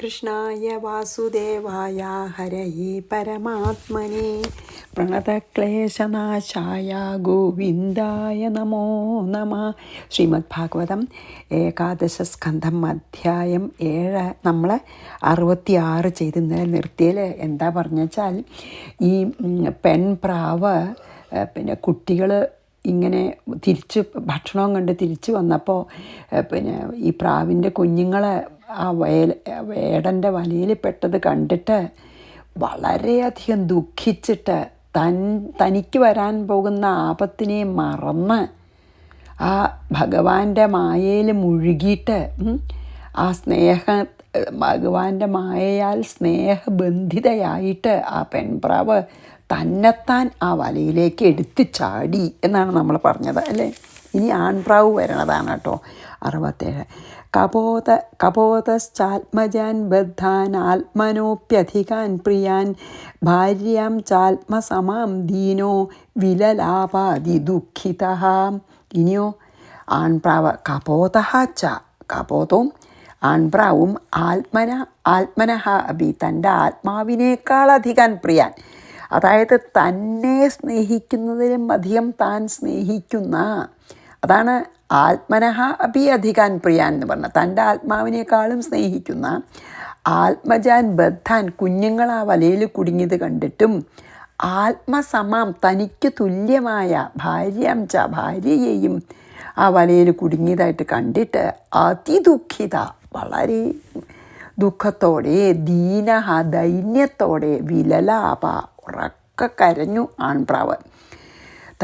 കൃഷ്ണായ വാസുദേവായ ഹരയേ പരമാത്മനെ പ്രണതക്ലേശനാശായ ഗോവിന്ദായ നമോ നമഃ. ശ്രീമദ് ഭാഗവതം ഏകാദശ സ്കന്ധം അധ്യായം 7 നമ്മൾ 66 ചെയ്ത് ഇന്നലെ നിർത്തിയാൽ എന്താ പറഞ്ഞാൽ ഈ പെൺപ്രാവ് പിന്നെ കുട്ടികൾ ഇങ്ങനെ തിരിച്ച് ഭക്ഷണവും കണ്ട് തിരിച്ച് വന്നപ്പോൾ പിന്നെ ഈ പ്രാവിൻ്റെ കുഞ്ഞുങ്ങളെ ആ വേടൻ്റെ വലയിൽ പെട്ടത് കണ്ടിട്ട് വളരെയധികം ദുഃഖിച്ചിട്ട് തനിക്ക് വരാൻ പോകുന്ന ആപത്തിനെ മറന്ന് ആ ഭഗവാന്റെ മായയിൽ മുഴുകിയിട്ട് ആ ഭഗവാന്റെ മായയാൽ സ്നേഹബന്ധിതയായിട്ട് ആ പെൺപ്രാവ് തന്നെത്താൻ ആ വലയിലേക്ക് എടുത്ത് ചാടി എന്നാണ് നമ്മൾ പറഞ്ഞത് അല്ലേ. ഇനി ആൺപ്രാവ് വരണതാണ് കേട്ടോ. 67 കപോതശ്ചാത്മജാൻ ബദ്ധാൻ ആത്മനോപ്യധികാൻ പ്രിയാൻ ഭാര്യാം ചാത്മസമാം ദീനോ വിലലാപാതി ദുഃഖിത. ഇനിയോ ആൺപ്രാവ് കപോതവും ആൺപ്രാവും ആത്മനഃ അഭി തൻ്റെ ആത്മാവിനേക്കാളധികം പ്രിയാൻ, അതായത് തന്നെ സ്നേഹിക്കുന്നതിലും അധികം താൻ സ്നേഹിക്കുന്ന, അതാണ് ആത്മനഃ അഭി അധികാൻ പ്രിയാൻ എന്ന് പറഞ്ഞാൽ തൻ്റെ ആത്മാവിനേക്കാളും സ്നേഹിക്കുന്ന ആത്മജാൻ ബദ്ധാൻ കുഞ്ഞുങ്ങൾ ആ വലയിൽ കുടുങ്ങിയത് കണ്ടിട്ടും ആത്മസമാം തനിക്ക് തുല്യമായ ഭാര്യയെയും ആ വലയിൽ കുടുങ്ങിയതായിട്ട് കണ്ടിട്ട് അതിദുഃഖിത, വളരെ ദുഃഖത്തോടെ ദീനഹ ദൈന്യത്തോടെ വിലലാപ ഉറക്കെ കരഞ്ഞു ആൺപ്രാവ്.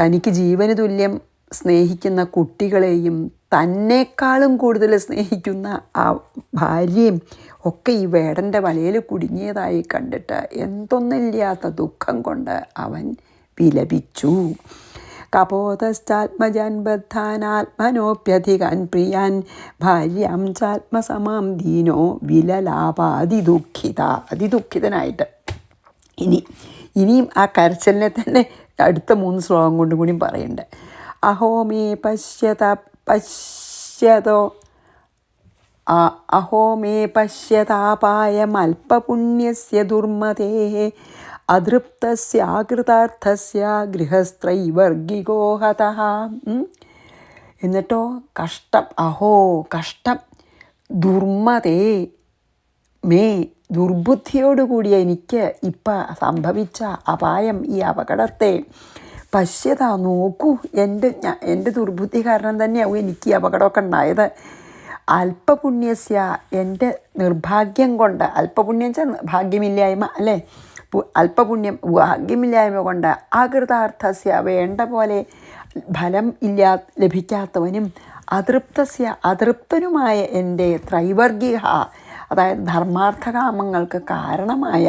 തനിക്ക് ജീവന് തുല്യം സ്നേഹിക്കുന്ന കുട്ടികളെയും തന്നെക്കാളും കൂടുതൽ സ്നേഹിക്കുന്ന ആ ഭാര്യയും ഒക്കെ ഈ വേടൻ്റെ വലയിൽ കുടുങ്ങിയതായി കണ്ടിട്ട് എന്തൊന്നില്ലാത്ത ദുഃഖം കൊണ്ട് അവൻ വിലപിച്ചു. കപോതശ്ചാത്മജാൻ ബദ്ധാൻ ആത്മനോപ്യധികാൻ പ്രിയാൻ ഭാര്യാം ചാത്മസമാം ദീനോ വിലലാപ അതിദുഃഖിതനായിട്ട്. ഇനിയും ആ കരച്ചിലിനെ തന്നെ അടുത്ത 3 ശ്ലോകം കൊണ്ടും കൂടിയും പറയുന്നുണ്ട്. അഹോ മേ പശ്യതാപായമൽപപുണ്യസ്യ ദുർമതേഃ അതൃപ്തസ്യാകൃതാർത്ഥസ്യ ഗൃഹസ്ത്രൈവർഗികോ ഹതഃ. എന്നിട്ടോ കഷ്ടം, അഹോ കഷ്ടം, ദുർമതേ മേ ദുർബുദ്ധിയോടുകൂടിയ എനിക്ക് ഇപ്പം സംഭവിച്ച അപായം, ഈ അപകടത്തെ പശ്യത നോക്കൂ, എൻ്റെ ദുർബുദ്ധി കാരണം തന്നെയാവും എനിക്ക് ഈ അപകടമൊക്കെ ഉണ്ടായത്. അല്പപുണ്യസ്യ എൻ്റെ നിർഭാഗ്യം കൊണ്ട്, അല്പപുണ്യം വെച്ചാൽ ഭാഗ്യമില്ലായ്മ അല്ലേ, ഭാഗ്യമില്ലായ്മ കൊണ്ട് അകൃതാർത്ഥസ്യ വേണ്ട പോലെ ഫലം ലഭിക്കാത്തവനും അതൃപ്തനുമായ എൻ്റെ ത്രൈവർഗിക, അതായത് ധർമാർത്ഥകാമങ്ങൾക്ക് കാരണമായ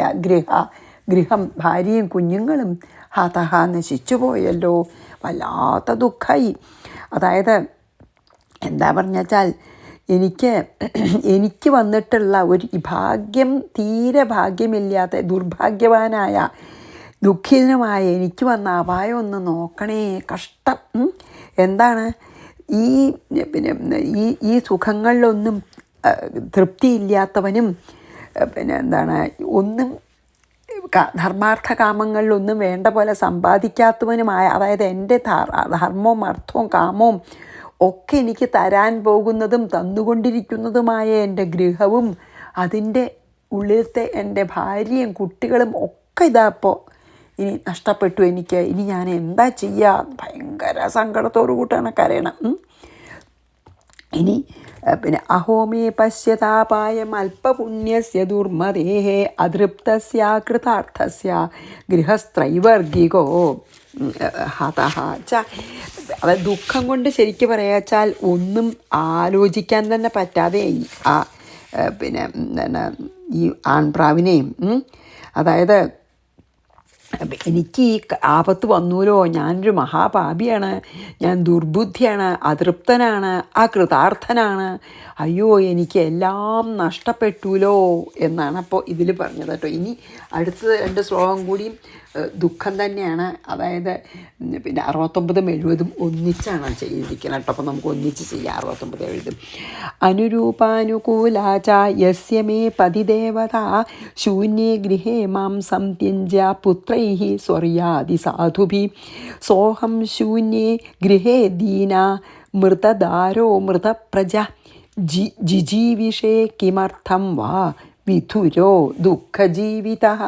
ഗൃഹം ഭാര്യയും കുഞ്ഞുങ്ങളും ഹതഹ നശിച്ചുപോയല്ലോ. വല്ലാത്ത ദുഃഖമായി. അതായത് എന്താ പറഞ്ഞാൽ എനിക്ക് വന്നിട്ടുള്ള ഒരു ഭാഗ്യം, തീരെ ഭാഗ്യമില്ലാത്ത ദുർഭാഗ്യവാനായ ദുഃഖിതനുമായ എനിക്ക് വന്ന അപായം ഒന്ന് നോക്കണേ, കഷ്ടം. എന്താണ് ഈ സുഖങ്ങളിലൊന്നും തൃപ്തിയില്ലാത്തവനും ഒന്നും ധർമാർത്ഥ കാമങ്ങളിലൊന്നും വേണ്ട പോലെ സമ്പാദിക്കാത്തവനുമായ, അതായത് എൻ്റെ ധർമ്മവും അർത്ഥവും കാമവും ഒക്കെ എനിക്ക് തരാൻ പോകുന്നതും തന്നുകൊണ്ടിരിക്കുന്നതുമായ എൻ്റെ ഗൃഹവും അതിൻ്റെ ഉള്ളിലത്തെ എൻ്റെ ഭാര്യയും കുട്ടികളും ഒക്കെ ഇതാപ്പോൾ ഇനി നഷ്ടപ്പെട്ടു എനിക്ക്. ഇനി ഞാൻ എന്താ ചെയ്യുക? ഭയങ്കര സങ്കടത്തോടു കൂട്ടാണ് കരയണം. ഇനി അഹോമേ പശ്യതാപായം അല്പപുണ്യസ്യ ദുർമതേഃ അതൃപ്തസ്യാകൃതാർത്ഥസ്യ ഗൃഹസ്ത്രൈവർഗികോ ഹതഃ. അതായത് ദുഃഖം കൊണ്ട് ശരിക്കും പറയാച്ചാൽ ഒന്നും ആലോചിക്കാൻ തന്നെ പറ്റാതെ ഈ ആൺപ്രാവിനെയും, അതായത് എനിക്ക് ഈ ആപത്ത് വന്നൂലോ, ഞാനൊരു മഹാപാപിയാണ്, ഞാൻ ദുർബുദ്ധിയാണ്, അതൃപ്തനാണ്, അകൃതാർത്ഥനാണ്, അയ്യോ എനിക്ക് എല്ലാം നഷ്ടപ്പെട്ടുല്ലോ എന്നാണ് അപ്പോൾ ഇതിൽ പറഞ്ഞത് കേട്ടോ. ഇനി അടുത്ത 2 ശ്ലോകം കൂടിയും ദുഃഖം തന്നെയാണ്. അതായത് പിന്നെ 69 70 ഒന്നിച്ചാണ് ചെയ്തിരിക്കുന്നത് കേട്ടോ. അപ്പോൾ നമുക്ക് ഒന്നിച്ച് ചെയ്യാം 69 70. അനുരൂപാനുകൂലാച യസ്യ മേ പതിദേവത ശൂന്യേ ഗൃഹേ മാം സംത്യജ്യ പുത്രൈഃ സ്വർയാദിസാധുഭിः സോഹം ശൂന്യേ ഗൃഹേ ദീന മൃതദാരോ മൃതപ്രജ ജിജീവിഷേ കിമർത്ഥം വാ വിധുരോ ദുഃഖജീവിതഃ.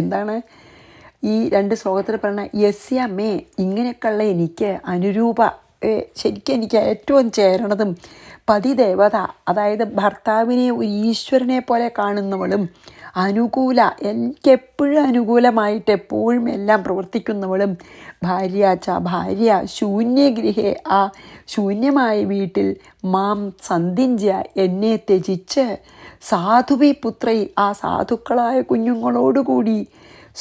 എന്താണ് ഈ 2 ശ്ലോകത്തിൽ പറഞ്ഞ യസ്യ മേ, ഇങ്ങനെയൊക്കെയുള്ള എനിക്ക് അനുരൂപ, ശരിക്കും എനിക്ക് ഏറ്റവും ചേരണതും പതിദേവത, അതായത് ഭർത്താവിനെ ഒരു ഈശ്വരനെ പോലെ കാണുന്നവളും അനുകൂല, എനിക്കെപ്പോഴും അനുകൂലമായിട്ട് എപ്പോഴും എല്ലാം പ്രവർത്തിക്കുന്നവളും ഭാര്യ ശൂന്യഗൃഹേ, ആ ശൂന്യമായ വീട്ടിൽ മാം സന്ധിഞ്ച, എന്നെ ത്യജിച്ച് സാധുവി പുത്രൈ, ആ സാധുക്കളായ കുഞ്ഞുങ്ങളോടുകൂടി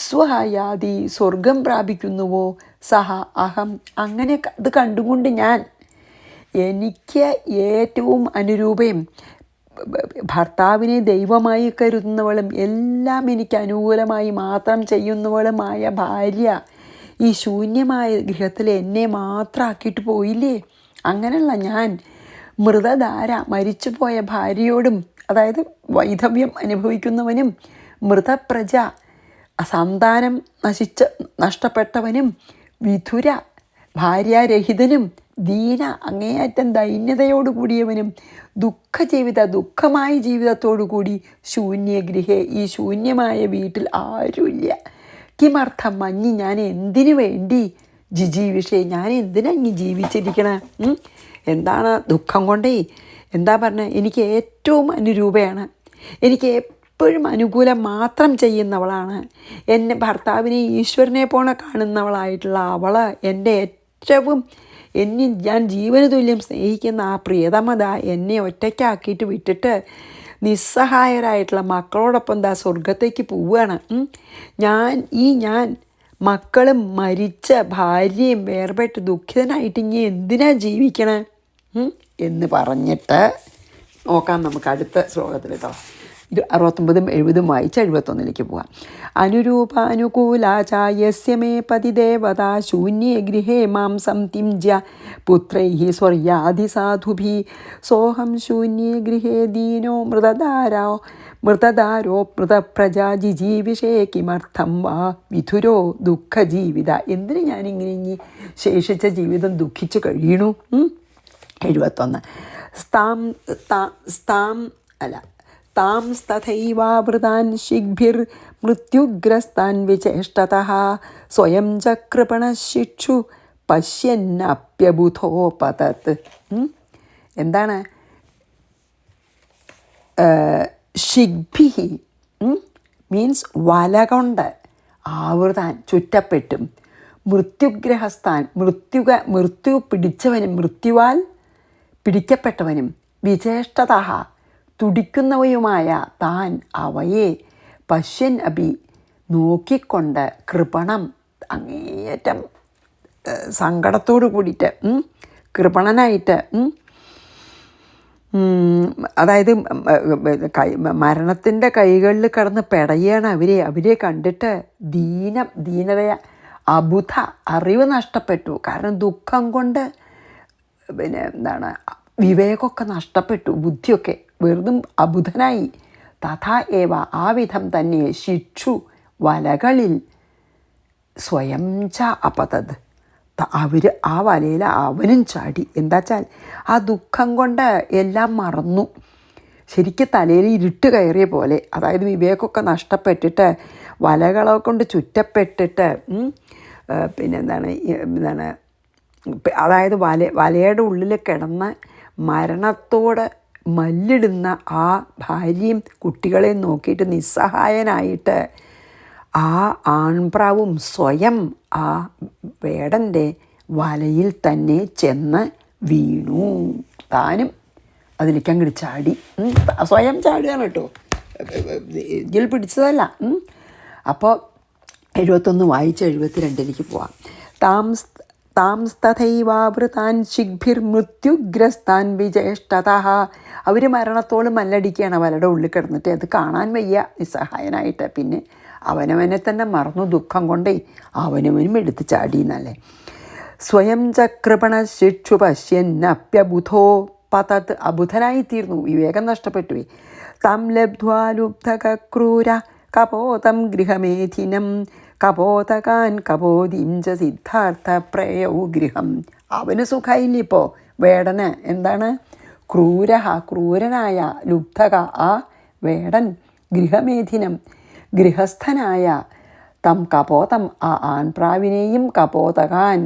സ്വയാതി സ്വർഗം പ്രാപിക്കുന്നുവോ സഹ അഹം. അങ്ങനെ അത് കണ്ടുകൊണ്ട് ഞാൻ, എനിക്ക് ഏറ്റവും അനുരൂപയും ഭർത്താവിനെ ദൈവമായി കരുതുന്നവളും എല്ലാം എനിക്ക് അനുകൂലമായി മാത്രം ചെയ്യുന്നവളുമായ ഭാര്യ ഈ ശൂന്യമായ ഗൃഹത്തിൽ എന്നെ മാത്രമാക്കിയിട്ട് പോയില്ലേ. അങ്ങനെയുള്ള ഞാൻ മൃതധാര, മരിച്ചുപോയ ഭാര്യയോടും, അതായത് വൈധവ്യം അനുഭവിക്കുന്നവനും, മൃതപ്രജ, സന്താനം നഷ്ടപ്പെട്ടവനും, വിധുര ഭാര്യാരഹിതനും, ദീന അങ്ങേയറ്റം ദൈന്യതയോടുകൂടിയവനും, ദുഃഖമായ ജീവിതത്തോടുകൂടി ശൂന്യഗൃഹേ, ഈ ശൂന്യമായ വീട്ടിൽ ആരുമില്ല. കിമർത്ഥം മഞ്ഞി, ഞാൻ എന്തിനു വേണ്ടി ജിജീവിഷേ, ഞാൻ എന്തിനാ ജീവിച്ചിരിക്കണേ? എന്താണ് ദുഃഖം കൊണ്ടേ? എന്താ പറഞ്ഞത്? എനിക്ക് ഏറ്റവും അനുരൂപയാണ്, എനിക്ക് എപ്പോഴും അനുകൂലം മാത്രം ചെയ്യുന്നവളാണ്, എന്നെ ഭർത്താവിനെ ഈശ്വരനെ പോലെ കാണുന്നവളായിട്ടുള്ള അവൾ, എൻ്റെ ഏറ്റവും ഞാൻ ജീവന് തുല്യം സ്നേഹിക്കുന്ന ആ പ്രിയതമത എന്നെ ഒറ്റയ്ക്കാക്കിയിട്ട് വിട്ടിട്ട് നിസ്സഹായരായിട്ടുള്ള മക്കളോടൊപ്പം എന്താ സ്വർഗത്തേക്ക് പോവുകയാണ്. ഞാൻ മക്കളും മരിച്ച ഭാര്യയും വേർപെട്ട് ദുഃഖിതനായിട്ട് ഇനി എന്തിനാ ജീവിക്കണേ എന്ന് പറഞ്ഞിട്ട് നോക്കാം നമുക്ക് അടുത്ത ശ്ലോകത്തിൽ കേട്ടോ. 69 70 വായിച്ച് 71 പോകാം. അനുരൂപാനുകൂലാച യസ്യ മേ പതിദേവത ശൂന്യേ ഗൃഹേ മാം സംത്യജ്യ പുത്രൈഃ സ്വർയാദിസാധുഭിः സോഹം ശൂന്യേ ഗൃഹേ ദീനോ മൃതദാരോ മൃതപ്രജ ജിജീവിഷേ കിമർത്ഥം വാ വിധുരോ ദുഃഖജീവിത. എന്തിന് ഞാനിങ്ങനെ ഇനി ശേഷിച്ച ജീവിതം ദുഃഖിച്ച് കഴിയണു? 71 താം തഥൈവാവൃതാൻ ശിഗ്ഭിർ മൃത്യുഗ്രസ്താൻ വിചേഷ്ടതഃ സ്വയം ചകൃപണശിക്ഷു പശ്യന്നപ്യബുധോപതത്. എന്താണ് ശിഗ്ഭിഹി? മീൻസ് വല കൊണ്ട് ആവൃതാൻ, ചുറ്റപ്പെട്ടും, മൃത്യുഗ്രഹസ്ഥാൻ, മൃത്യു പിടിച്ചവനും, മൃത്യുവാൽ പിടിക്കപ്പെട്ടവനും, വിചേഷ്ടതഃ തുടിക്കുന്നവയുമായ താൻ അവയെ, പശ്യൻ അഭി നോക്കിക്കൊണ്ട്, കൃപണം അങ്ങേയറ്റം സങ്കടത്തോടു കൂടിയിട്ട്, കൃപണനായിട്ട്, അതായത് മരണത്തിൻ്റെ കൈകളിൽ കിടന്ന് പെടയാണ് അവരെ കണ്ടിട്ട് ദീനതയ അബുധ, അറിവ് നഷ്ടപ്പെട്ടു. കാരണം ദുഃഖം കൊണ്ട് എന്താണ് വിവേകമൊക്കെ നഷ്ടപ്പെട്ടു, ബുദ്ധിയൊക്കെ വെറുതും അബുധനായി. തഥാ ഏവ, ആ വിധം തന്നെ, ശിക്ഷു വലകളിൽ, സ്വയം ച അപതത്, ആ വലയിൽ അവനും ചാടി. എന്താ വെച്ചാൽ ആ ദുഃഖം കൊണ്ട് എല്ലാം മറന്നു, ശരിക്കും തലയിൽ ഇരുട്ട് കയറിയ പോലെ. അതായത് വിവേകമൊക്കെ നഷ്ടപ്പെട്ടിട്ട് വലകളെ കൊണ്ട് ചുറ്റപ്പെട്ടിട്ട് എന്താണ് അതായത് വലയുടെ ഉള്ളിൽ കിടന്ന് മരണത്തോട് മല്ലിടുന്ന ആ ഭാര്യയും കുട്ടികളെയും നോക്കിയിട്ട് നിസ്സഹായനായിട്ട് ആ ആൺപ്രാവും സ്വയം ആ വേടൻ്റെ വലയിൽ തന്നെ ചെന്ന് വീണു. താനും അതിലേക്ക് അങ്ങോട്ട് ചാടി, സ്വയം ചാടുകയാണ് കേട്ടോ, ഇതിൽ പിടിച്ചതല്ല. അപ്പോൾ 71 വായിച്ച് 72 പോവാം. താംസ്തഥൈവാവൃതാൻ ശിഗ്ഭിർമൃത്യുഗ്രസ്താൻ വിജേഷ്ടതഃ. അവർ മരണത്തോട് മല്ലടിക്കുകയാണ് അവരുടെ ഉള്ളിൽ കിടന്നിട്ട്. അത് കാണാൻ വയ്യ നിസ്സഹായനായിട്ട്. പിന്നെ അവനവനെ തന്നെ മറന്നു ദുഃഖം കൊണ്ടേ അവനവനും എടുത്ത് ചാടിയെന്നല്ലേ. സ്വയം ചകൃപണ ശിക്ഷു പശ്യന്നപ്യബുധോ പതത്. അബുധനായിത്തീർന്നു, വിവേകം നഷ്ടപ്പെട്ടു. തം ലബ്ധ്വാ ലുബ്ധക്രൂര കപോതം ഗൃഹമേധിനം കപോതകാൻ കപോതിം ച സിദ്ധാർത്ഥ പ്രയൗ ഗൃഹം. അവന് സുഖമായില്ല ഇപ്പോൾ വേടന്. എന്താണ്? ക്രൂരനായ ലുബ്ധക ആ വേടൻ ഗൃഹമേധിനം ഗൃഹസ്ഥനായ തം കപോതം ആ ആൺപ്രാവിനെയും കപോതകാൻ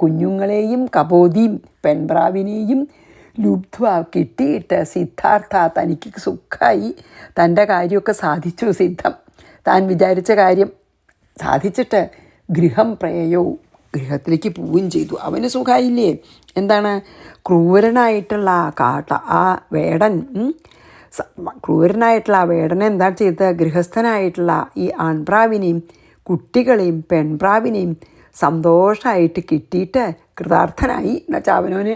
കുഞ്ഞുങ്ങളെയും കപോതിയും പെൺപ്രാവിനെയും ലുബ്ധ്വ കിട്ടിയിട്ട് സിദ്ധാർത്ഥ തനിക്ക് സുഖമായി തൻ്റെ കാര്യമൊക്കെ സാധിച്ചു. സിദ്ധം താൻ വിചാരിച്ച കാര്യം സാധിച്ചിട്ട് ഗൃഹം പ്രയോ ഗൃഹത്തിലേക്ക് പോവുകയും ചെയ്തു. അവന് സുഖമായില്ലേ? എന്താണ്? ക്രൂരനായിട്ടുള്ള ആ വേടൻ ക്രൂരനായിട്ടുള്ള ആ വേടനെ എന്താ ചെയ്തത്? ഗൃഹസ്ഥനായിട്ടുള്ള ഈ ആൺപ്രാവിനെയും കുട്ടികളെയും പെൺപ്രാവിനെയും സന്തോഷമായിട്ട് കിട്ടിയിട്ട് കൃതാർത്ഥനായി. എന്നുവെച്ചാൽ അവനവന്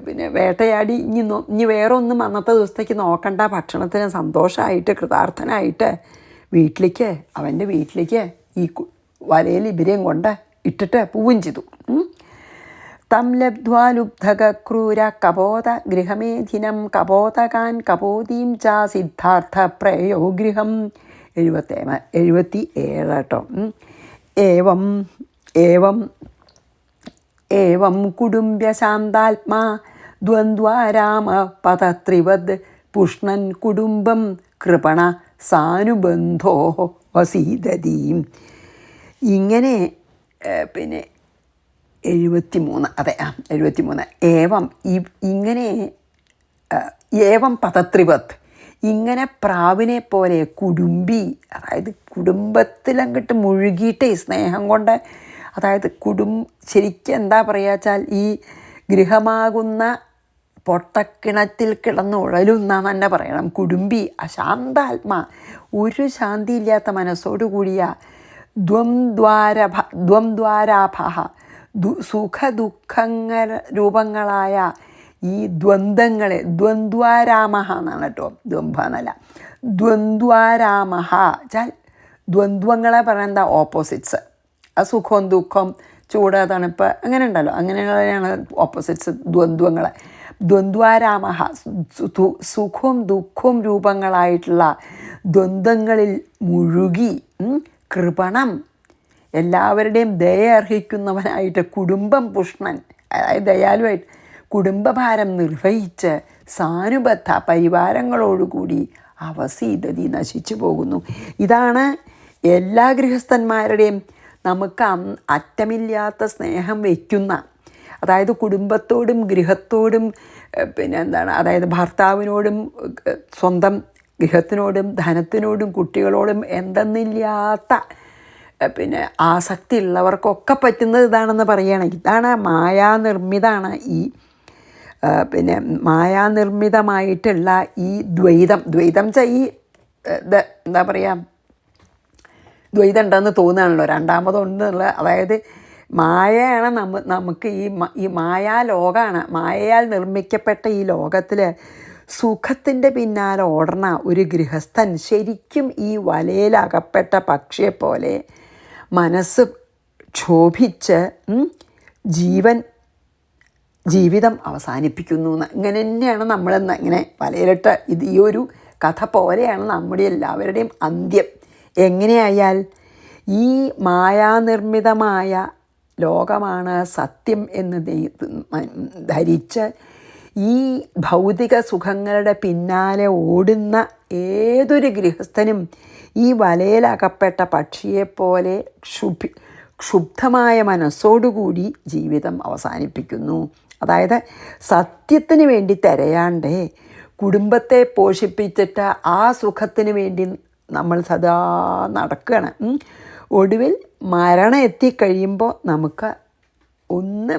പിന്നെ വേട്ടയാടി ഇനി വേറെ ഒന്നും അന്നത്തെ ദിവസത്തേക്ക് നോക്കണ്ട, ഭക്ഷണത്തിന് സന്തോഷമായിട്ട് കൃതാർത്ഥനായിട്ട് അവൻ്റെ വീട്ടിലേക്ക് ഈ വലയിൽ ഇവരെയും കൊണ്ട് ഇട്ടിട്ട് പോവുകയും ചെയ്തു. തം ലബ്ധ്വാ ലുബ്ധക്രൂര കപോത ഗൃഹമേധിനം കപോതകാൻ കപോതീം ച സിദ്ധാർത്ഥ പ്രയോ ഗൃഹം. 77 കേട്ടോ. ഏവം കുടുംബശാന്താത്മാ ദ്വന്ദ്വാരാമ പതത്രിവദ് പുഷ്ണൻ കുടുംബം കൃപണ സാനുബന്ധോ വസീദതീം. ഇങ്ങനെ പിന്നെ 73 അതെ 73 ഇങ്ങനെ ഏവം പതത്രിവത് ഇങ്ങനെ പ്രാവിനെ പോലെ കുടുംബി, അതായത് കുടുംബത്തിലങ്ങോട്ട് മുഴുകിയിട്ടേ സ്നേഹം കൊണ്ട്, അതായത് ശരിക്കും എന്താ പറയുക വെച്ചാൽ ഈ ഗൃഹമാകുന്ന പൊട്ടക്കിണറ്റിൽ കിടന്ന് ഉഴലുന്നാന്ന് തന്നെ പറയണം. കുടുംബി അശാന്താത്മാ, ഒരു ശാന്തിയില്ലാത്ത മനസ്സോടുകൂടിയ ദ്വന്ദ്വാരാഭ സുഖദുഃഖങ്ങൾ രൂപങ്ങളായ ഈ ദ്വന്ദ്ങ്ങളെ ദ്വന്ദ്വാരാമഹ എന്നാണ് കേട്ടോ, ദ്വന്ദ്വന്നല്ല ദ്വന്ദ്വാരാമഹ വെച്ചാൽ ദ്വന്ദ്വങ്ങളെ പറയുന്ന ഓപ്പോസിറ്റ്സ്. സുഖവും ദുഃഖം, ചൂട് തണുപ്പ് അങ്ങനെ ഉണ്ടല്ലോ, അങ്ങനെയാണ് ഓപ്പോസിറ്റ്സ് ദ്വന്ദ്വങ്ങൾ. ദ്വന്ദ്വാരാമഹ സുഖവും ദുഃഖവും രൂപങ്ങളായിട്ടുള്ള ദ്വന്ദ്ങ്ങളിൽ മുഴുകി കൃപണം എല്ലാവരുടെയും ദയ അർഹിക്കുന്നവനായിട്ട് കുടുംബം പുഷ്ണൻ, അതായത് ദയാലുവായിട്ട് കുടുംബഭാരം നിർവഹിച്ച് സാനുബദ്ധ പരിവാരങ്ങളോടുകൂടി അവസീതതി നശിച്ചു പോകുന്നു. ഇതാണ് എല്ലാ ഗൃഹസ്ഥന്മാരുടെയും നമുക്ക് അറ്റമില്ലാത്ത സ്നേഹം വയ്ക്കുന്ന, അതായത് കുടുംബത്തോടും ഗൃഹത്തോടും പിന്നെ എന്താണ്, അതായത് ഭർത്താവിനോടും സ്വന്തം ഗൃഹത്തിനോടും ധനത്തിനോടും കുട്ടികളോടും എന്തെന്നില്ലാത്ത പിന്നെ ആസക്തി ഉള്ളവർക്കൊക്കെ പറ്റുന്നത് ഇതാണെന്ന് പറയുകയാണെങ്കിൽ ഇതാണ് മായാനിർമ്മിതമാണ്. ഈ പിന്നെ മായാനിർമ്മിതമായിട്ടുള്ള ഈ ദ്വൈതം വെച്ചാൽ ഈ എന്താ പറയുക, ദ്വൈതം ഉണ്ടെന്ന് തോന്നുകയാണല്ലോ, രണ്ടാമതുണ്ടെന്നുള്ള, അതായത് മായയാണ് നമുക്ക് ഈ മായാലോകമാണ്. മായയാൽ നിർമ്മിക്കപ്പെട്ട ഈ ലോകത്തിൽ സുഖത്തിൻ്റെ പിന്നാലെ ഓടണ ഒരു ഗൃഹസ്ഥൻ ശരിക്കും ഈ വലയിലകപ്പെട്ട പക്ഷിയെപ്പോലെ മനസ്സ് ക്ഷോഭിച്ച് ജീവിതം അവസാനിപ്പിക്കുന്നു. ഇങ്ങനെ തന്നെയാണ് നമ്മളെന്ന് ഇങ്ങനെ വലയിലിട്ട് ഈ ഒരു കഥ പോലെയാണ് നമ്മുടെ എല്ലാവരുടെയും അന്ത്യം. എങ്ങനെയായാൽ ഈ മായാനിർമ്മിതമായ ലോകമാണ് സത്യം എന്ന് ധരിച്ച് ഈ ഭൗതിക സുഖങ്ങളുടെ പിന്നാലെ ഓടുന്ന ഏതൊരു ഗൃഹസ്ഥനും ഈ വലയിലകപ്പെട്ട പക്ഷിയെപ്പോലെ ക്ഷുബ്ധമായ മനസ്സോടുകൂടി ജീവിതം അവസാനിപ്പിക്കുന്നു. അതായത് സത്യത്തിന് വേണ്ടി തിരയാണ്ടേ കുടുംബത്തെ പോഷിപ്പിച്ചിട്ട് ആ സുഖത്തിന് വേണ്ടി നമ്മൾ സദാ നടക്കുകയാണ്. ഒടുവിൽ മരണം എത്തിക്കഴിയുമ്പോൾ നമുക്ക് ഒന്ന്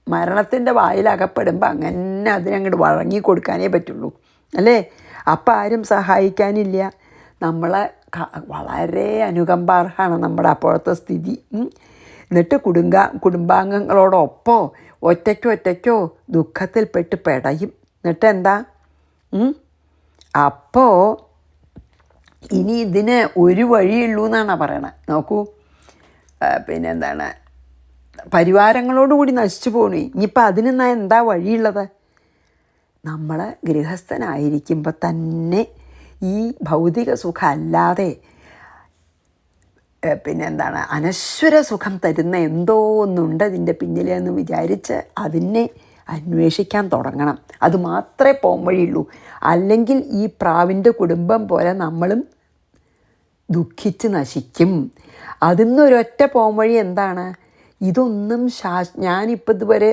മരണത്തിൻ്റെ വായിലകപ്പെടുമ്പോൾ അങ്ങനെ അതിനങ്ങോട്ട് വഴങ്ങി കൊടുക്കാനേ പറ്റുള്ളൂ, അല്ലേ? അപ്പം ആരും സഹായിക്കാനില്ല. നമ്മളെ വളരെ അനുകമ്പാർഹമാണ് നമ്മുടെ അപ്പോഴത്തെ സ്ഥിതി. എന്നിട്ട് കുടുംബാംഗങ്ങളോടൊപ്പോ ഒറ്റയ്ക്കോ ദുഃഖത്തിൽപ്പെട്ട് പെടയും. എന്നിട്ട് എന്താ, അപ്പോൾ ഇനി ഇതിന് ഒരു വഴിയുള്ളൂ എന്നാണ് പറയണത്. നോക്കൂ, പിന്നെന്താണ്, പരിവാരങ്ങളോടുകൂടി നശിച്ചു പോകണേ. ഇനിയിപ്പോൾ അതിനെന്നാ എന്താ വഴിയുള്ളത്? നമ്മൾ ഗൃഹസ്ഥനായിരിക്കുമ്പോൾ തന്നെ ഈ ഭൗതിക സുഖം അല്ലാതെ പിന്നെന്താണ് അനശ്വര സുഖം തരുന്ന എന്തോ ഒന്നുണ്ട് ഇതിൻ്റെ പിന്നിലെന്ന് വിചാരിച്ച് അതിനെ അന്വേഷിക്കാൻ തുടങ്ങണം. അത് മാത്രമേ പോകാൻ വഴിയുള്ളൂ. അല്ലെങ്കിൽ ഈ പ്രാവിൻ്റെ കുടുംബം പോലെ നമ്മളും ദുഃഖിച്ച് നശിക്കും. അതിന്നൊരൊറ്റ പോകാൻ വഴി എന്താണ്? ഇതൊന്നും ഞാനിപ്പോൾ ഇതുവരെ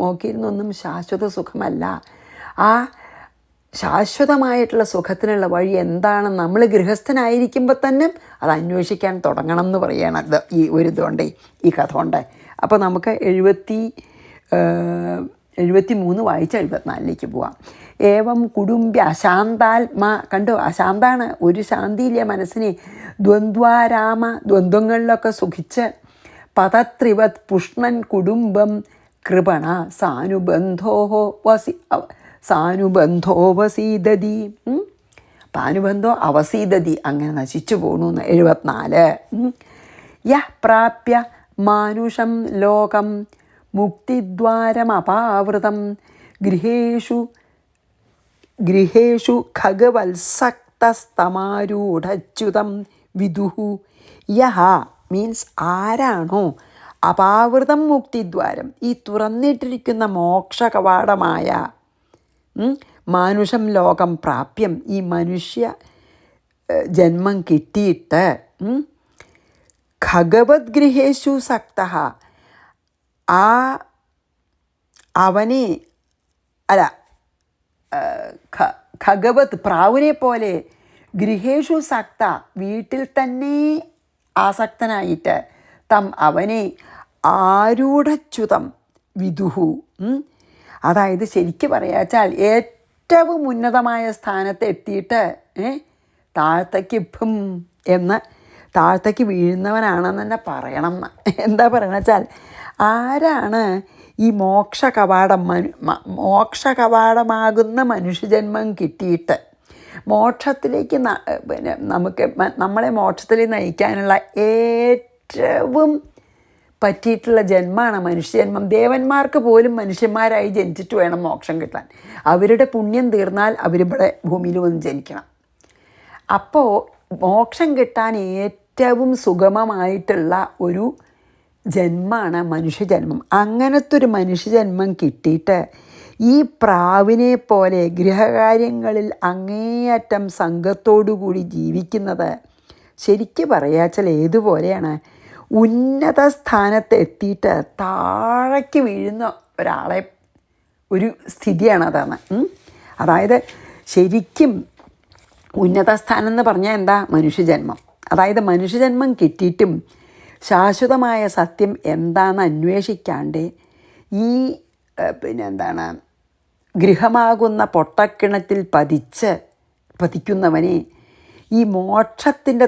നോക്കിയിരുന്നൊന്നും ശാശ്വത സുഖമല്ല. ആ ശാശ്വതമായിട്ടുള്ള സുഖത്തിനുള്ള വഴി എന്താണ്? നമ്മൾ ഗൃഹസ്ഥനായിരിക്കുമ്പോൾ തന്നെ അത് അന്വേഷിക്കാൻ തുടങ്ങണം എന്ന് പറയുകയാണ് അത് ഈ ഒരു ഇതുകൊണ്ട്, ഈ കഥ കൊണ്ട്. അപ്പോൾ നമുക്ക് 73 വായിച്ച് 74 പോവാം. ഏവം കുടുംബ്യ അശാന്താത്മാ, കണ്ടോ, അശാന്താണ്, ഒരു ശാന്തിയില്ല മനസ്സിനെ. ദ്വന്ദ്വാരാമ, ദ്വന്ദ്വങ്ങളിലൊക്കെ സുഖിച്ച് പതത്രിവത് പുഷ്ണൻ കുടുംബം കൃപണ സാനുബന്ധോ വസീദതി, പാനുബന്ധോ അവസീദതി, അങ്ങനെ നശിച്ചു പോണു. 74. യഃ പ്രാപ്യ മാനുഷം ലോകം മുക്തിദ്വാരമപാവൃതം ഗൃഹേഷു ഖഗവത്സക്തസ്തമാരൂഢച്യുതം വിദുഹു. യഹ മീൻസ് ആരാണോ അപാവൃതം മുക്തിദ്വാരം, ഈ തുറന്നിട്ടിരിക്കുന്ന മോക്ഷകവാടമായ മാനുഷം ലോകം പ്രാപ്യം, ഈ മനുഷ്യ ജന്മം കിട്ടിയിട്ട് ഖഗവത് ഗൃഹേഷു സക്ത, അവനെ അല്ല ഖഗവത് പ്രാവിനെ പോലെ ഗൃഹേഷു സക്ത, വീട്ടിൽ തന്നെ ആസക്തനായിട്ട് അവനെ ആരൂഢച്യുതം വിദുഹു. അതായത് ശരിക്കും പറയാച്ചാൽ ഏറ്റവും ഉന്നതമായ സ്ഥാനത്ത് എത്തിയിട്ട് താഴത്തേക്ക് ഭും എന്ന് താഴത്തേക്ക് വീഴുന്നവനാണെന്ന് തന്നെ പറയണം. എന്താ പറയണമെന്ന് വെച്ചാൽ, ആരാണ് ഈ മോക്ഷകവാടമാകുന്ന മനുഷ്യജന്മം കിട്ടിയിട്ട് മോക്ഷത്തിലേക്ക് പിന്നെ നമ്മളെ മോക്ഷത്തിലേക്ക് നയിക്കാനുള്ള ഏറ്റവും പറ്റിയിട്ടുള്ള ജന്മമാണ് മനുഷ്യജന്മം. ദേവന്മാർക്ക് പോലും മനുഷ്യന്മാരായി ജനിച്ചിട്ട് വേണം മോക്ഷം കിട്ടാൻ. അവരുടെ പുണ്യം തീർന്നാൽ അവരിവിടെ ഭൂമിയിൽ വന്ന് ജനിക്കണം. അപ്പോൾ മോക്ഷം കിട്ടാൻ ഏറ്റവും സുഗമമായിട്ടുള്ള ഒരു ജന്മമാണ് മനുഷ്യജന്മം. അങ്ങനത്തെ ഒരു മനുഷ്യജന്മം കിട്ടിയിട്ട് ഈ പ്രാവിനെ പോലെ ഗൃഹകാര്യങ്ങളിൽ അങ്ങേയറ്റം സംഘത്തോടുകൂടി ജീവിക്കുന്നത് ശരിക്കും പറയാച്ചാൽ ഏതുപോലെയാണ്? ഉന്നത സ്ഥാനത്ത് എത്തിയിട്ട് താഴേക്ക് വീഴുന്ന ഒരാളെ ഒരു സ്ഥിതിയാണ് അതാണ്. അതായത് ശരിക്കും ഉന്നത സ്ഥാനം എന്ന് പറഞ്ഞാൽ എന്താ? മനുഷ്യജന്മം. അതായത് മനുഷ്യജന്മം കിട്ടിയിട്ടും ശാശ്വതമായ സത്യം എന്താണെന്ന് അന്വേഷിക്കാണ്ട് ഈ പിന്നെന്താണ് ഗൃഹമാകുന്ന പൊട്ടക്കിണറ്റിൽ പതിക്കുന്നവനെ ഈ മോക്ഷത്തിൻ്റെ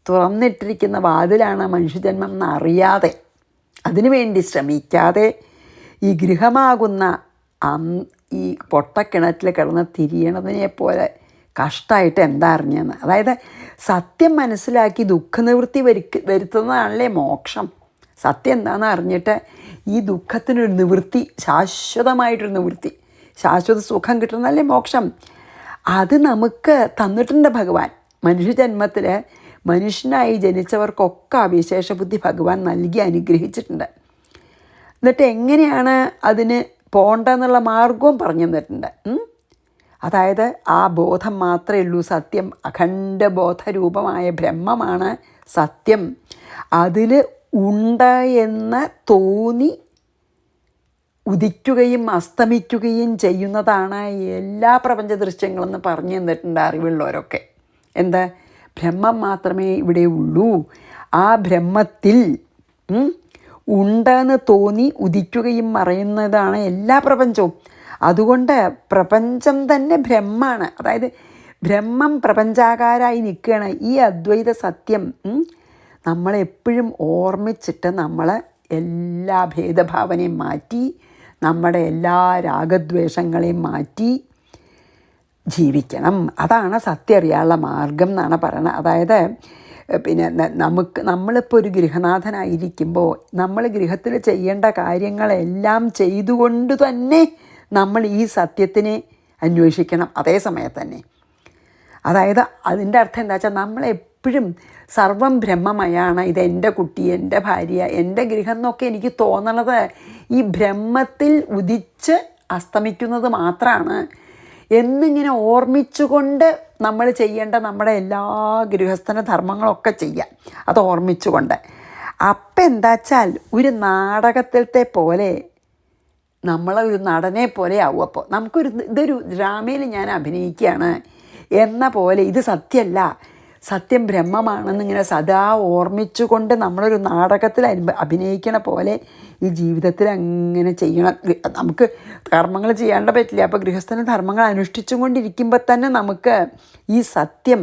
തുറന്നിട്ടിരിക്കുന്ന വാതിലാണ് മനുഷ്യജന്മം എന്നറിയാതെ, അതിനുവേണ്ടി ശ്രമിക്കാതെ ഈ ഗൃഹമാകുന്ന ഈ പൊട്ടക്കിണറ്റിൽ കിടന്ന് തിരിയണതിനെ പോലെ കഷ്ടമായിട്ട് എന്താ അറിഞ്ഞതെന്ന്. അതായത് സത്യം മനസ്സിലാക്കി ദുഃഖനിവൃത്തി വരുത്തുന്നതാണല്ലേ മോക്ഷം. സത്യം എന്താണെന്ന് അറിഞ്ഞിട്ട് ഈ ദുഃഖത്തിനൊരു നിവൃത്തി, ശാശ്വതമായിട്ടൊരു നിവൃത്തി, ശാശ്വത സുഖം കിട്ടുന്നതല്ലേ മോക്ഷം. അത് നമുക്ക് തന്നിട്ടുണ്ട് ഭഗവാൻ. മനുഷ്യജന്മത്തിൽ മനുഷ്യനായി ജനിച്ചവർക്കൊക്കെ വിശേഷ ബുദ്ധി ഭഗവാൻ നൽകി അനുഗ്രഹിച്ചിട്ടുണ്ട്. എന്നിട്ട് എങ്ങനെയാണ് അതിന് പോകേണ്ടതെന്നുള്ള മാർഗവും പറഞ്ഞു തന്നിട്ടുണ്ട്. അതായത് ആ ബോധം മാത്രമേ ഉള്ളൂ സത്യം. അഖണ്ഡബോധരൂപമായ ബ്രഹ്മമാണ് സത്യം. അതിൽ ഉണ്ട് എന്ന് തോന്നി ഉദിക്കുകയും അസ്തമിക്കുകയും ചെയ്യുന്നതാണ് എല്ലാ പ്രപഞ്ച ദൃശ്യങ്ങളെന്ന് പറഞ്ഞു തന്നിട്ടുണ്ട് അറിവുള്ളവരൊക്കെ. എന്താ? ബ്രഹ്മം മാത്രമേ ഇവിടെ ഉള്ളൂ. ആ ബ്രഹ്മത്തിൽ ഉണ്ടെന്ന് തോന്നി ഉദിക്കുകയും മറയുന്നതാണ് എല്ലാ പ്രപഞ്ചവും. അതുകൊണ്ട് പ്രപഞ്ചം തന്നെ ബ്രഹ്മാണ്. അതായത് ബ്രഹ്മം പ്രപഞ്ചാകാരായി നിൽക്കുകയാണ്. ഈ അദ്വൈത സത്യം നമ്മളെപ്പോഴും ഓർമ്മിച്ചിട്ട് നമ്മൾ എല്ലാ ഭേദഭാവനയും മാറ്റി, നമ്മുടെ എല്ലാ രാഗദ്വേഷങ്ങളെയും മാറ്റി ജീവിക്കണം. അതാണ് സത്യം അറിയാനുള്ള മാർഗം എന്നാണ് പറയുന്നത്. അതായത് പിന്നെ നമ്മളിപ്പോൾ ഒരു ഗൃഹനാഥനായിരിക്കുമ്പോൾ നമ്മൾ ഗൃഹത്തിൽ ചെയ്യേണ്ട കാര്യങ്ങളെല്ലാം ചെയ്തുകൊണ്ട് തന്നെ നമ്മൾ ഈ സത്യത്തിനെ അന്വേഷിക്കണം അതേ സമയത്ത് തന്നെ. അതായത് അതിൻ്റെ അർത്ഥം എന്താ വെച്ചാൽ നമ്മളെപ്പോഴും സർവം ബ്രഹ്മമയാണ്, ഇതെൻ്റെ കുട്ടി, എൻ്റെ ഭാര്യ, എൻ്റെ ഗൃഹം എന്നൊക്കെ എനിക്ക് തോന്നണത് ഈ ബ്രഹ്മത്തിൽ ഉദിച്ച് അസ്തമിക്കുന്നത് മാത്രമാണ് എന്നിങ്ങനെ ഓർമ്മിച്ചുകൊണ്ട് നമ്മൾ ചെയ്യേണ്ട നമ്മുടെ എല്ലാ ഗൃഹസ്ഥന ധർമ്മങ്ങളൊക്കെ ചെയ്യാം, അത് ഓർമ്മിച്ചുകൊണ്ട്. അപ്പം എന്താ വെച്ചാൽ ഒരു നാടകത്തിലത്തെ പോലെ നമ്മളൊരു നടനെ പോലെ ആവും. അപ്പോൾ ഇതൊരു ഡ്രാമയിൽ ഞാൻ അഭിനയിക്കുകയാണ് എന്ന പോലെ, ഇത് സത്യമല്ല, സത്യം ബ്രഹ്മമാണെന്നിങ്ങനെ സദാ ഓർമ്മിച്ചുകൊണ്ട് നമ്മളൊരു നാടകത്തിൽ അഭിനയിക്കണ പോലെ ഈ ജീവിതത്തിൽ അങ്ങനെ ചെയ്യണം. നമുക്ക് കർമ്മങ്ങൾ ചെയ്യാണ്ട് പറ്റില്ല. അപ്പോൾ ഗൃഹസ്ഥന ധർമ്മങ്ങൾ അനുഷ്ഠിച്ചും കൊണ്ടിരിക്കുമ്പോൾ തന്നെ നമുക്ക് ഈ സത്യം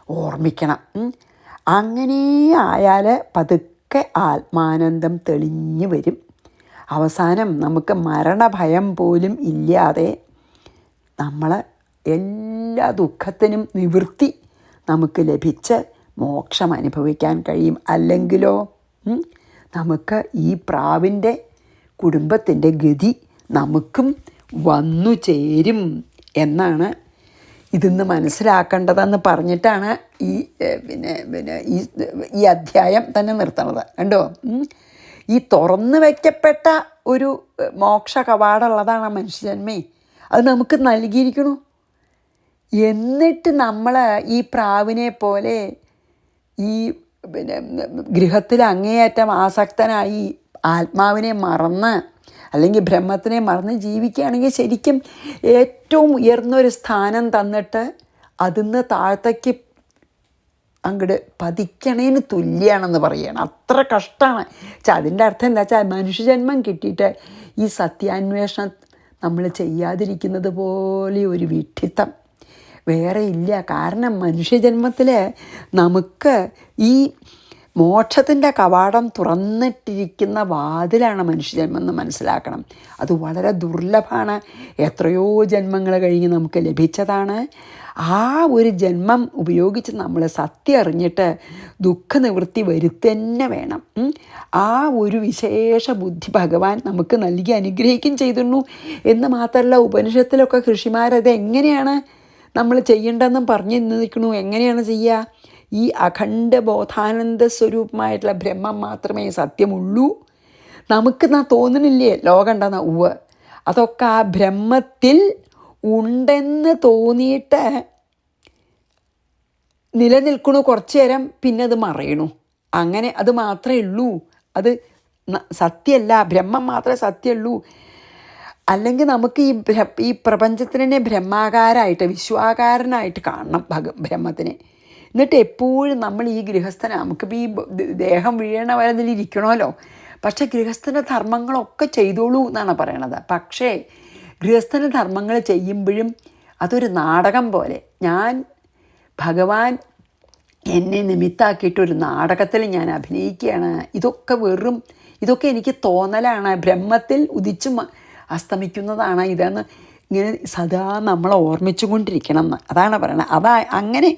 ഓർമ്മിക്കണം. അങ്ങനെ ആയാൽ പതുക്കെ ആത്മാനന്ദം തെളിഞ്ഞു വരും. അവസാനം നമുക്ക് മരണഭയം പോലും ഇല്ലാതെ നമ്മൾ എല്ലാ ദുഃഖത്തിനും നിവൃത്തി നമുക്ക് ലഭിച്ച് മോക്ഷം അനുഭവിക്കാൻ കഴിയും. അല്ലെങ്കിലോ നമുക്ക് ഈ പ്രാവിൻ്റെ കുടുംബത്തിൻ്റെ ഗതി നമുക്കും വന്നു ചേരും എന്നാണ് ഇതിന്ന് മനസ്സിലാക്കേണ്ടതെന്ന് പറഞ്ഞിട്ടാണ് ഈ അധ്യായം തന്നെ നിർത്തണത്. കണ്ടോ, ഈ തുറന്നു വയ്ക്കപ്പെട്ട ഒരു മോക്ഷ കവാടമുള്ളതാണ് മനുഷ്യജന്മേ, അത് നമുക്ക് നൽകിയിരിക്കണു. എന്നിട്ട് നമ്മൾ ഈ പ്രാവിനെ പോലെ ഈ ഗൃഹത്തിൽ അങ്ങേയറ്റം ആസക്തനായി ആത്മാവിനെ മറന്ന് അല്ലെങ്കിൽ ബ്രഹ്മത്തിനെ മറന്ന് ജീവിക്കുകയാണെങ്കിൽ ശരിക്കും ഏറ്റവും ഉയർന്നൊരു സ്ഥാനം തന്നിട്ട് അതിന്ന് താഴത്തേക്ക് അങ്ങോട്ട് പതിക്കണേന് തുല്യമാണെന്ന് പറയണം. അത്ര കഷ്ടമാണ്. അതിൻ്റെ അർത്ഥം എന്താ വെച്ചാൽ മനുഷ്യജന്മം കിട്ടിയിട്ട് ഈ സത്യാന്വേഷണം നമ്മൾ ചെയ്യാതിരിക്കുന്നത് പോലെ ഒരു വിഡ്ഢിത്തം വേറെ ഇല്ല. കാരണം മനുഷ്യജന്മത്തിൽ നമുക്ക് ഈ മോക്ഷത്തിൻ്റെ കവാടം തുറന്നിട്ടിരിക്കുന്ന വാതിലാണ് മനുഷ്യജന്മം എന്ന് മനസ്സിലാക്കണം. അത് വളരെ ദുർലഭമാണ്. എത്രയോ ജന്മങ്ങൾ കഴിഞ്ഞ് നമുക്ക് ലഭിച്ചതാണ്. ആ ഒരു ജന്മം ഉപയോഗിച്ച് നമ്മൾ സത്യം അറിഞ്ഞിട്ട് ദുഃഖനിവൃത്തി വരുത്തന്നെ വേണം. ആ ഒരു വിശേഷ ബുദ്ധി ഭഗവാൻ നമുക്ക് നൽകി അനുഗ്രഹിക്കുകയും ചെയ്തിരുന്നു എന്ന് മാത്രമല്ല, ഉപനിഷത്തിലൊക്കെ ഋഷിമാരത് എങ്ങനെയാണ് നമ്മൾ ചെയ്യേണ്ടതെന്നും പറഞ്ഞു നിൽക്കണു. എങ്ങനെയാണ് ചെയ്യുക? ഈ അഖണ്ഡ ബോധാനന്ദ സ്വരൂപമായിട്ടുള്ള ബ്രഹ്മം മാത്രമേ സത്യമുള്ളൂ. നമുക്ക് തോന്നണില്ലേ ലോകം ഉണ്ടെന്ന? ഉവ്വ്, അതൊക്കെ ആ ബ്രഹ്മത്തിൽ ഉണ്ടെന്ന് തോന്നിയിട്ട് നിലനിൽക്കണു കുറച്ചു നേരം, പിന്നെ അത് മറയണു. അങ്ങനെ അത് മാത്രമേ ഉള്ളൂ. അത് സത്യമല്ല, ബ്രഹ്മം മാത്രമേ സത്യമുള്ളൂ. അല്ലെങ്കിൽ നമുക്ക് ഈ പ്രപഞ്ചത്തിനെ ബ്രഹ്മാകാരമായിട്ട് വിശ്വാകാരനായിട്ട് കാണണം ബ്രഹ്മത്തിനെ. എന്നിട്ട് എപ്പോഴും നമ്മൾ ഈ ഗൃഹസ്ഥന നമുക്കിപ്പോൾ ഈ ദേഹം വീഴണ വരെ അതിലിരിക്കണമല്ലോ. പക്ഷേ ഗൃഹസ്ഥന ധർമ്മങ്ങളൊക്കെ ചെയ്തോളൂ എന്നാണ് പറയണത്. പക്ഷേ ഗൃഹസ്ഥന ധർമ്മങ്ങൾ ചെയ്യുമ്പോഴും അതൊരു നാടകം പോലെ, ഭഗവാൻ എന്നെ നിമിത്താക്കിയിട്ടൊരു നാടകത്തിൽ ഞാൻ അഭിനയിക്കുകയാണ്. ഇതൊക്കെ എനിക്ക് തോന്നലാണ്. ബ്രഹ്മത്തിൽ ഉദിച്ചു അസ്തമിക്കുന്നതാണ് ഇതെന്ന് ഇങ്ങനെ സദാ നമ്മളെ ഓർമ്മിച്ചു കൊണ്ടിരിക്കണം എന്ന് അതാണ് പറയണത്. അങ്ങനെ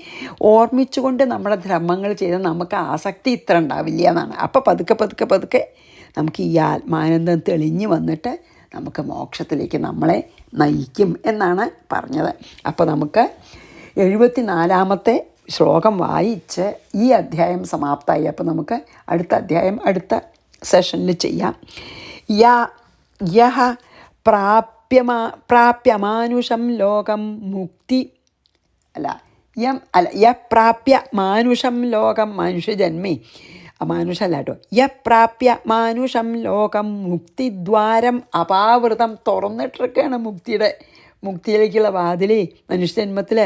ഓർമ്മിച്ചുകൊണ്ട് നമ്മുടെ ധർമ്മങ്ങൾ ചെയ്താൽ നമുക്ക് ആസക്തി ഇത്ര ഉണ്ടാവില്ല എന്നാണ്. അപ്പോൾ പതുക്കെ നമുക്ക് ഈ ആത്മാനന്ദം തെളിഞ്ഞു വന്നിട്ട് നമുക്ക് മോക്ഷത്തിലേക്ക് നമ്മളെ നയിക്കും എന്നാണ് പറഞ്ഞത്. അപ്പോൾ നമുക്ക് 74-ാമത്തെ ശ്ലോകം വായിച്ച് ഈ അധ്യായം സമാപ്തമായി. അപ്പോൾ നമുക്ക് അടുത്ത അധ്യായം അടുത്ത സെഷനിൽ ചെയ്യാം. യഹ പ്രാപ്യമാനുഷം ലോകം മുക്തി യപ്രാപ്യ മാനുഷം ലോകം മനുഷ്യജന്മേ മാനുഷല്ല കേട്ടോ. യപ്രാപ്യ മാനുഷം ലോകം മുക്തിദ്വാരം അപാവൃതം തുറന്നിട്ടിരിക്കുകയാണ് മുക്തിയിലേക്കുള്ള വാതിലേ മനുഷ്യജന്മത്തിൽ.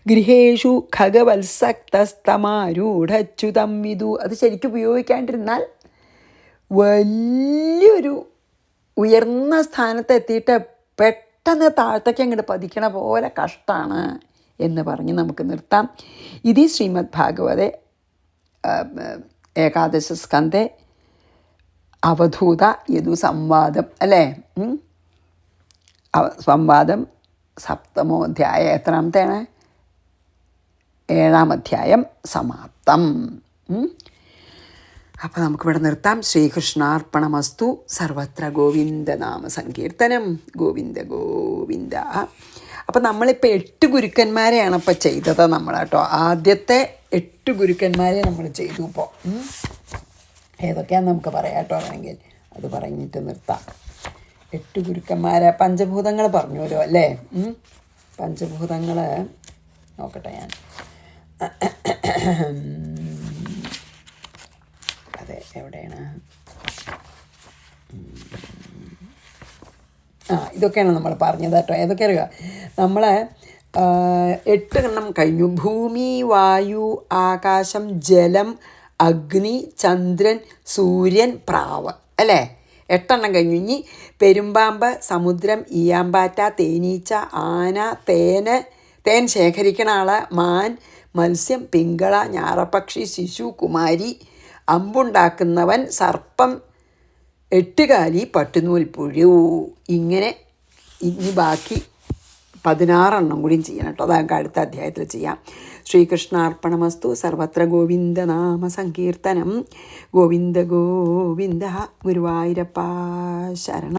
ഗൃഹേഷു ഖഗവത്സക്തസ്തമാരൂഢച്യുതം വിദു. അത് ശരിക്കും ഉപയോഗിക്കാണ്ടിരുന്നാൽ വലിയൊരു ഉയർന്ന സ്ഥാനത്തെത്തിയിട്ട് പെട്ടെന്ന് താഴത്തേക്ക് അങ്ങോട്ട് പതിക്കണ പോലെ കഷ്ടമാണ് എന്ന് പറഞ്ഞ് നമുക്ക് നിർത്താം. ഇത് ശ്രീമദ് ഭാഗവതെ ഏകാദശസ്കന്ധേ അവധൂത യദു സംവാദം അല്ലേ? സംവാദം സപ്തമോധ്യായ എത്രാമത്തെയാണ്? 7-ാം അധ്യായം സമാപ്തം. അപ്പോൾ നമുക്കിവിടെ നിർത്താം. ശ്രീകൃഷ്ണാർപ്പണമസ്തു. സർവത്ര ഗോവിന്ദനാമ സങ്കീർത്തനം. ഗോവിന്ദ ഗോവിന്ദ. അപ്പം നമ്മളിപ്പോൾ 8 ഗുരുക്കന്മാരെയാണ് ഇപ്പോൾ ചെയ്തത് നമ്മൾ കേട്ടോ. ആദ്യത്തെ 8 ഗുരുക്കന്മാരെ നമ്മൾ ചെയ്തു. ഇപ്പോൾ ഏതൊക്കെയാണെന്ന് നമുക്ക് പറയാം കേട്ടോ. വേണമെങ്കിൽ അത് പറഞ്ഞിട്ട് നിർത്താം. 8 ഗുരുക്കന്മാരെ പഞ്ചഭൂതങ്ങൾ പറഞ്ഞുല്ലോ അല്ലേ? പഞ്ചഭൂതങ്ങൾ നോക്കട്ടെ ഞാൻ. അതെ, എവിടെയാണ്? ഇതൊക്കെയാണ് നമ്മൾ പറഞ്ഞത് കേട്ടോ. ഏതൊക്കെ അറിയുക? നമ്മൾ 8 എണ്ണം കഴിഞ്ഞു. ഭൂമി, വായു, ആകാശം, ജലം, അഗ്നി, ചന്ദ്രൻ, സൂര്യൻ, പ്രാവ് അല്ലേ? 8 എണ്ണം കഴിഞ്ഞു. ഇനി പെരുമ്പാമ്പ്, സമുദ്രം, ഈയാമ്പാറ്റ, തേനീച്ച, ആന, തേൻ ശേഖരിക്കണ ആൾ, മാൻ, മത്സ്യം, പിങ്കള, ഞാറപ്പക്ഷി, ശിശു, കുമാരി, അമ്പുണ്ടാക്കുന്നവൻ, സർപ്പം, 8 കാലി, പട്ടുനൂൽ പുഴു. ഇങ്ങനെ ഇനി ബാക്കി 16 എണ്ണം കൂടിയും ചെയ്യണം കേട്ടോ. അതൊക്കെ അടുത്ത അധ്യായത്തിൽ ചെയ്യാം. ശ്രീകൃഷ്ണാർപ്പണമസ്തു. സർവത്ര ഗോവിന്ദനാമ സങ്കീർത്തനം. ഗോവിന്ദ ഗോവിന്ദ. ഗുരുവായൂരപ്പ ശരണം.